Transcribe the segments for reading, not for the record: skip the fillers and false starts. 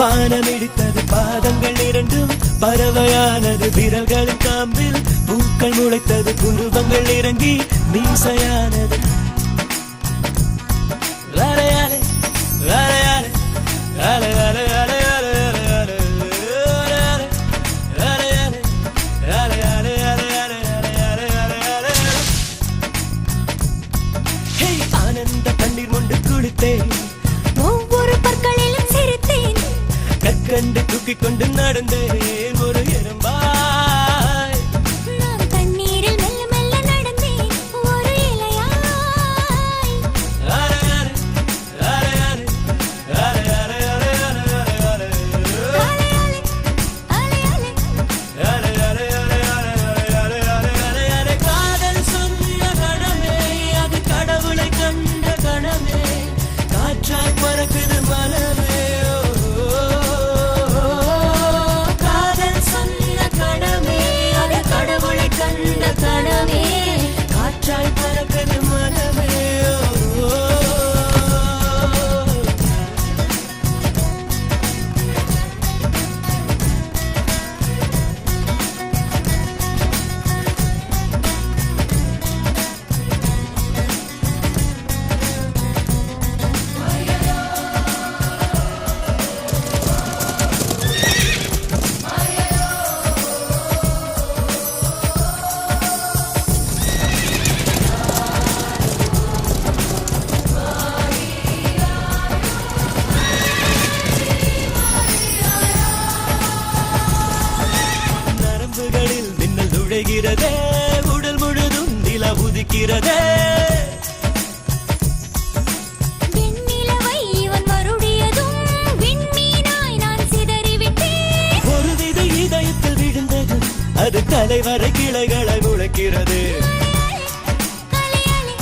வானமிடித்தது பாதங்கள் இரண்டும் பறவையானது விரல்களின் காம்பில் பூக்கள் முளைத்தது புருவங்கள் இறங்கி மீசையானது அலையாலே அலையாலே அலையாலே அலையாலே ஆனந்த கண்ணீர் கொண்டு குளித்தேன் ஒவ்வொரு பற்களிலும் சிரித்தேன் கற்கண்டு தூக்கிக் கொண்டு நடந்தேன் ஒரு எறும்பாய் நான் தண்ணீரில் மெல்ல மெல்ல நடந்தேன் ஒரு இலையாய் அலையாலே அலையாலே அலையாலே அலையாலே அலையாலே காதல் சொன்ன கணமே அது கடவுளை கண்ட கணமே காற்றாய் பறக்குது மனமே காதல் சொன்ன கணமே அது கடவுளை கண்ட கணமே காற்றாய் பறக்குது மனமே நரம்புகளில் மின்னல் நுழைகிறதே உடல் முழுதும் நிலா உதிக்கிறதே வெண்ணிலவை இவன் வருடியதும் விண்மீனாய் நான் சிதறிவிட்டேன் ஒருவித இதயத்தில் விழுந்தது அது தலைவரை கிளைகளை முளைக்கிறது அலையாலே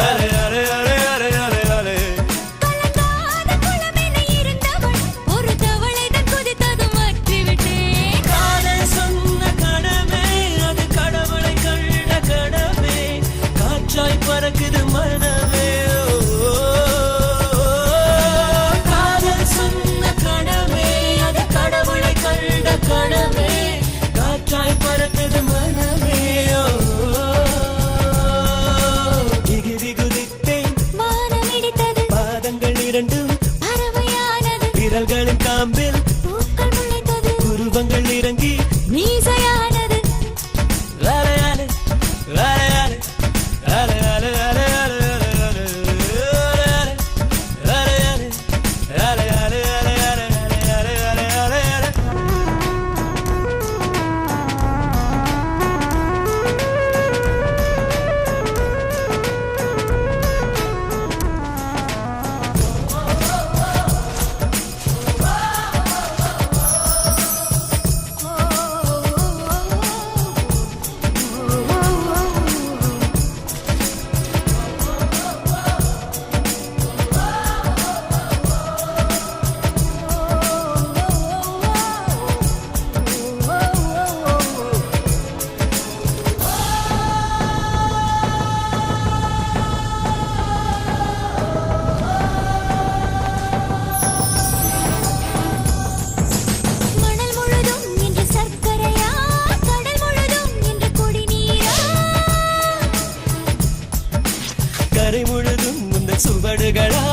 அலே அலே அலே அலே அலே அலே கலங்காத குளமென இருந்தவள் ஒரு தவளைதான் குதித்ததும் மாற்றிவிட்டேன் காதல் சொன்ன கணமே அது கடவுளை கண்ட கணமே காற்றாய் பறக்குது மனமே காதல் சொன்ன கணமே அது கடவுளை கண்ட கணமே காற்றாய் பறக்குது மனமே எகிரி குதித்தேன் வானமிடித்தது பாதங்கள் இரண்டும் பறவையானது விரல்களின் காம்பில் பூக்கள் முளைத்தது உருவங்கள் இறங்கி மீசையானது அலையாலே அலையாலே அலையாலே அலையாலே அலையாலே அலையாலே அலையாலே அலையாலே மணல் முழுதும் இன்று சர்க்கரையா கடல் முழுதும் இன்று குடிநீரா கரை முழுதும் முந்தன் சுவடுகளா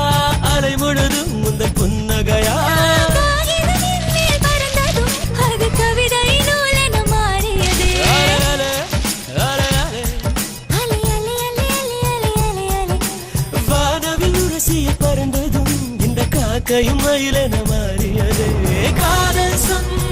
அலை முழுதும் முந்தன் புன்னகையா காகிதத்தின் மேல் பறந்ததும் அது கவிதை நூலென மாறியது அலையாலே அலையாலே அலை அலை அலை அலை அலை அலை வானவில் உரசிய பறந்ததும் இந்த காக்கையும் மயிலென மாறியது காதல் சொன்ன